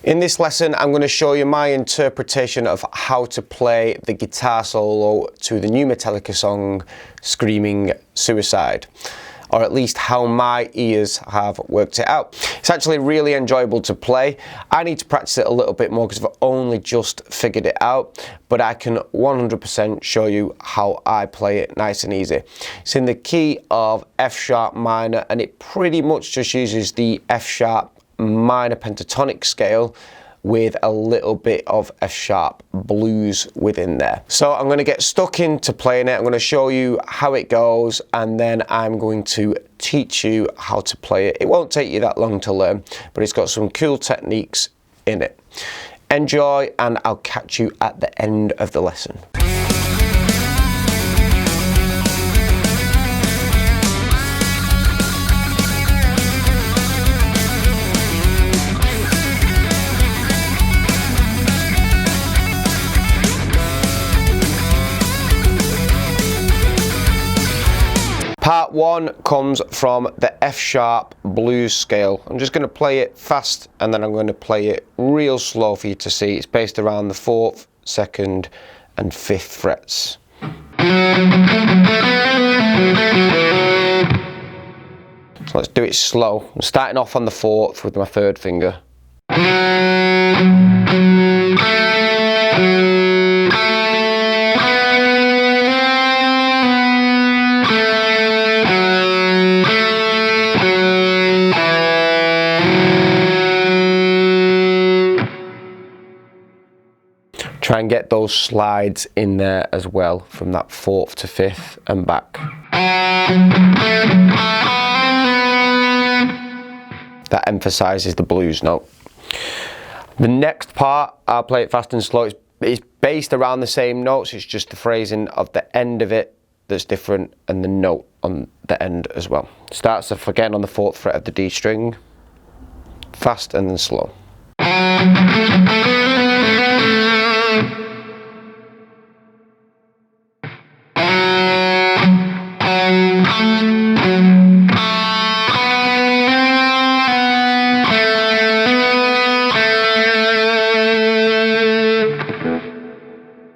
In this lesson, I'm going to show you my interpretation of how to play the guitar solo to the new Metallica song, Screaming Suicide. Or at least how my ears have worked it out. It's actually really enjoyable to play. I need to practice it a little bit more because I've only just figured it out, but I can 100% show you how I play it nice and easy. It's in the key of F sharp minor, and it pretty much just uses the F sharp minor pentatonic scale with a little bit of F sharp blues within there. So I'm going to get stuck into playing it. I'm going to show you how it goes, and then I'm going to teach you how to play it. It won't take you that long to learn, but it's got some cool techniques in it. Enjoy, and I'll catch you at the end of the lesson. Part 1 comes from the F sharp blues scale. I'm just going to play it fast, and then I'm going to play it real slow for you to see. It's based around the 4th, 2nd and 5th frets. So let's do it slow. I'm starting off on the 4th with my 3rd finger. Try and get those slides in there as well, from that 4th to 5th and back. That emphasises the blues note. The next part, I'll play it fast and slow. It's based around the same notes, it's just the phrasing of the end of it that's different, and the note on the end as well. Starts off again on the 4th fret of the D string, fast and then slow.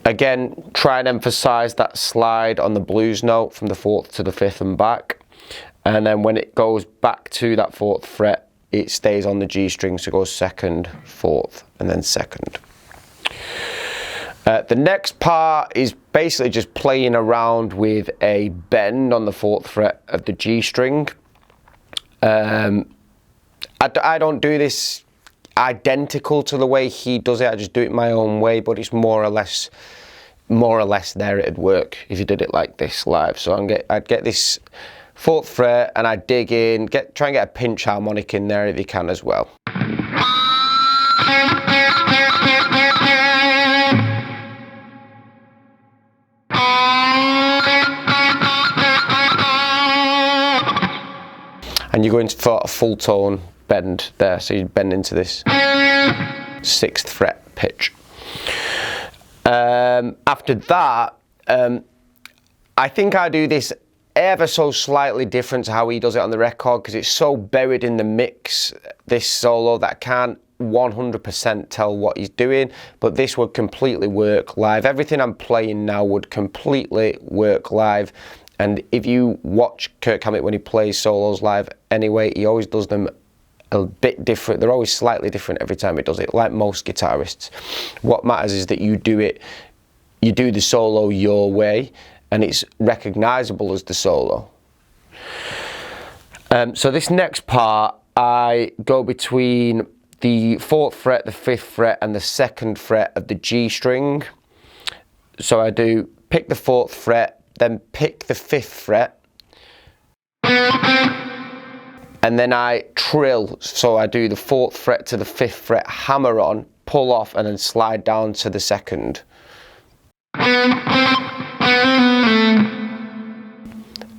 Again, try and emphasise that slide on the blues note from the 4th to the 5th and back. And then when it goes back to that 4th fret, it stays on the G string, so it goes 2nd, 4th, and then 2nd. The next part is basically just playing around with a bend on the 4th fret of the G string. I don't do this identical to the way he does it, I just do it my own way, but it's more or less there it'd work if you did it like this live. So I'd get this 4th fret and I'd dig in, try and get a pinch harmonic in there if you can as well. And you're going for a full tone bend there, so you bend into this 6th fret pitch. After that, I think I do this ever so slightly different to how he does it on the record, because it's so buried in the mix, this solo, that I can't 100% tell what he's doing, but this would completely work live. Everything I'm playing now would completely work live. And if you watch Kirk Hammett when he plays solos live anyway, he always does them a bit different. They're always slightly different every time he does it, like most guitarists. What matters is that you do the solo your way, and it's recognisable as the solo. So this next part, I go between the 4th fret, the 5th fret, and the 2nd fret of the G string. So I do pick the 4th fret, then pick the 5th fret, and then I trill. So I do the 4th fret to the 5th fret, hammer on, pull off, and then slide down to the 2nd.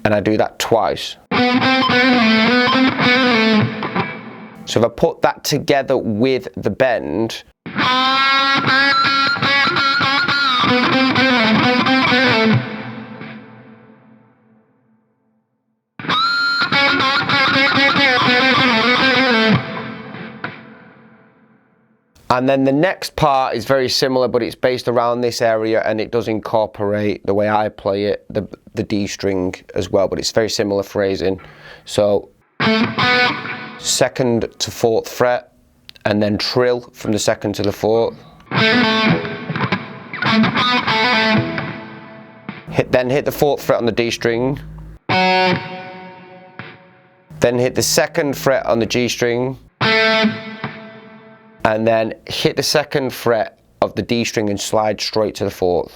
And I do that twice. So if I put that together with the bend, And then the next part is very similar, but it's based around this area, and it does incorporate the way I play it, the D string as well, but it's very similar phrasing. So 2nd to 4th fret, and then trill from the 2nd to the 4th. Then hit the 4th fret on the D string. Then hit the 2nd fret on the G string. And then hit the 2nd fret of the D string and slide straight to the 4th.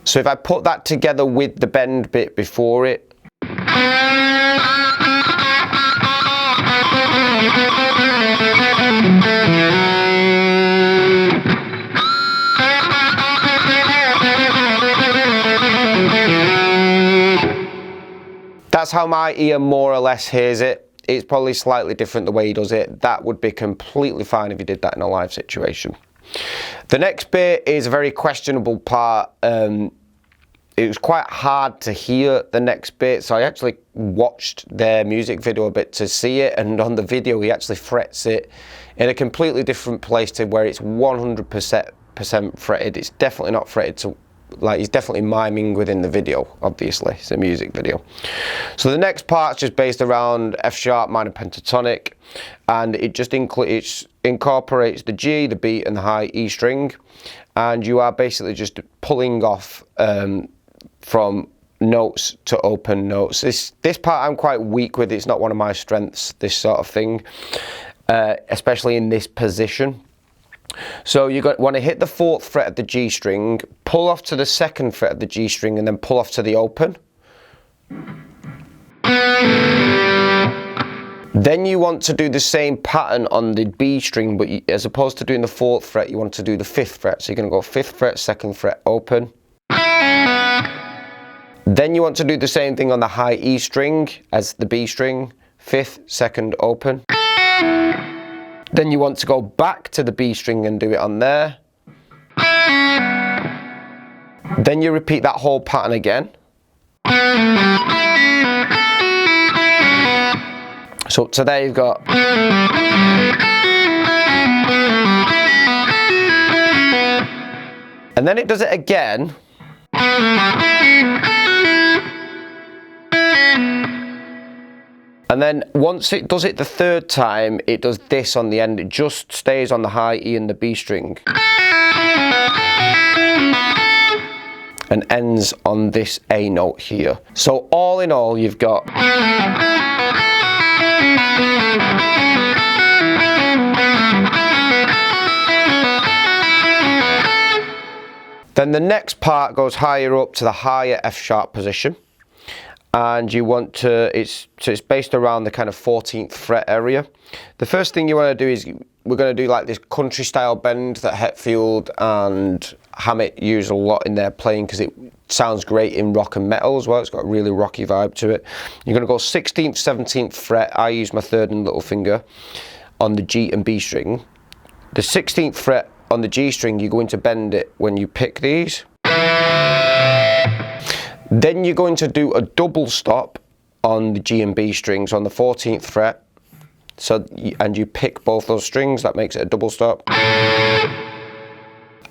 So if I put that together with the bend bit before it, that's how my ear more or less hears it. It's probably slightly different the way he does it. That would be completely fine if you did that in a live situation. The next bit is a very questionable part. It was quite hard to hear the next bit, so I actually watched their music video a bit to see it, and on the video he actually frets it in a completely different place to where it's 100% fretted. It's definitely not fretted to, like, he's definitely miming within the video, obviously, it's a music video. So the next part's just based around F sharp minor pentatonic, and it just incorporates the G, the B and the high E string, and you are basically just pulling off from notes to open notes. This part I'm quite weak with. It's not one of my strengths, this sort of thing, especially in this position. So you want to hit the 4th fret of the G string, pull off to the 2nd fret of the G string, and then pull off to the open. Then you want to do the same pattern on the B string, but as opposed to doing the 4th fret, you want to do the 5th fret. So you're going to go 5th fret, 2nd fret, open. Then you want to do the same thing on the high E string as the B string, 5th, 2nd, open. Then you want to go back to the B string and do it on there. Then you repeat that whole pattern again. So up to there you've got. And then it does it again. And then once it does it the 3rd time, it does this on the end. It just stays on the high E and the B string. And ends on this A note here. So all in all, you've got. Then the next part goes higher up to the higher F sharp position. And you want to, it's based around the kind of 14th fret area. The first thing you want to do is, we're going to do like this country style bend that Hetfield and Hammett use a lot in their playing, because it sounds great in rock and metal as well. It's got a really rocky vibe to it. You're going to go 16th, 17th fret. I use my 3rd and little finger on the G and B string. The 16th fret on the G string, you're going to bend it when you pick these. Then you're going to do a double stop on the G and B strings on the 14th fret. So, and you pick both those strings, that makes it a double stop.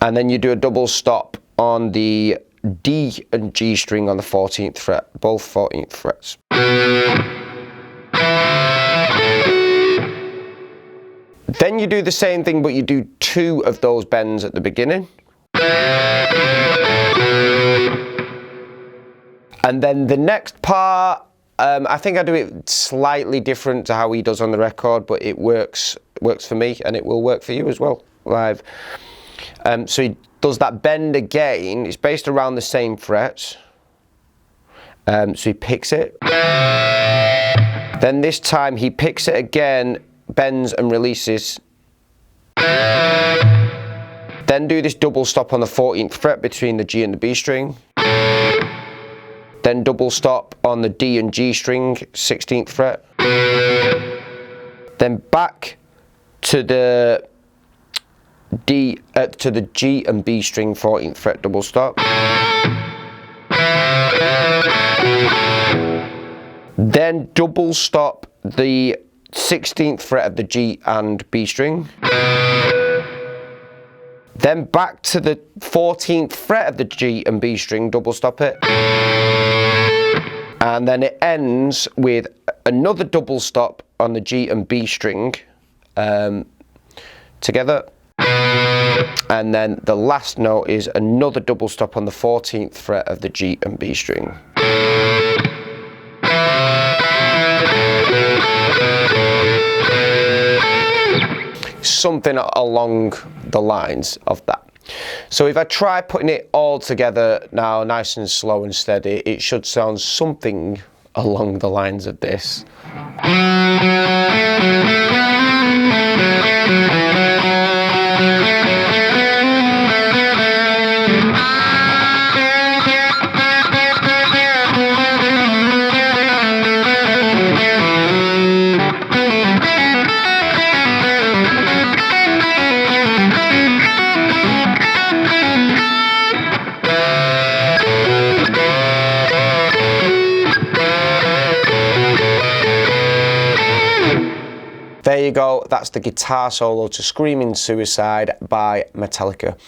And then you do a double stop on the D and G string on the 14th fret, both 14th frets. Then you do the same thing, but you do 2 of those bends at the beginning. And then the next part, I think I do it slightly different to how he does on the record, but it works for me, and it will work for you as well live. So he does that bend again. It's based around the same frets. So he picks it. Then this time he picks it again, bends and releases. Then do this double stop on the 14th fret between the G and the B string. Then double stop on the D and G string, 16th fret. Then back to the G and B string, 14th fret, double stop. Then double stop the 16th fret of the G and B string. Then back to the 14th fret of the G and B string, double stop it. And then it ends with another double stop on the G and B string together. And then the last note is another double stop on the 14th fret of the G and B string. Something along the lines of that. So if I try putting it all together now, nice and slow and steady, it should sound something along the lines of this. There you go, that's the guitar solo to Screaming Suicide by Metallica.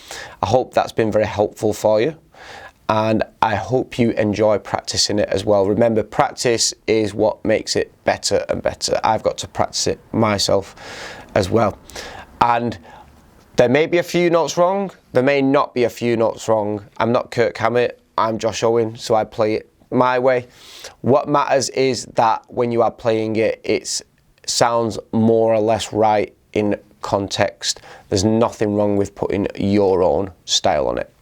I hope that's been very helpful for you, and I hope you enjoy practicing it as well. Remember, practice is what makes it better and better. I've got to practice it myself as well. And there may be a few notes wrong, there may not be a few notes wrong. I'm not Kirk Hammett, I'm Josh Owen, so I play it my way. What matters is that when you are playing it, it sounds more or less right in context. There's nothing wrong with putting your own style on it.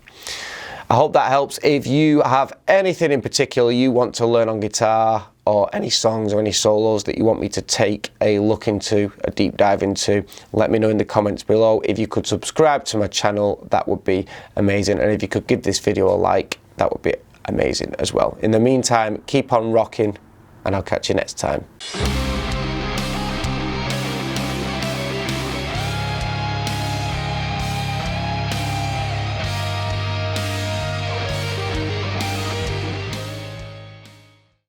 I hope that helps. If you have anything in particular you want to learn on guitar, or any songs or any solos that you want me to take a look into, a deep dive into, let me know in the comments below. If you could subscribe to my channel, that would be amazing. And if you could give this video a like, that would be amazing as well. In the meantime, keep on rocking, and I'll catch you next time.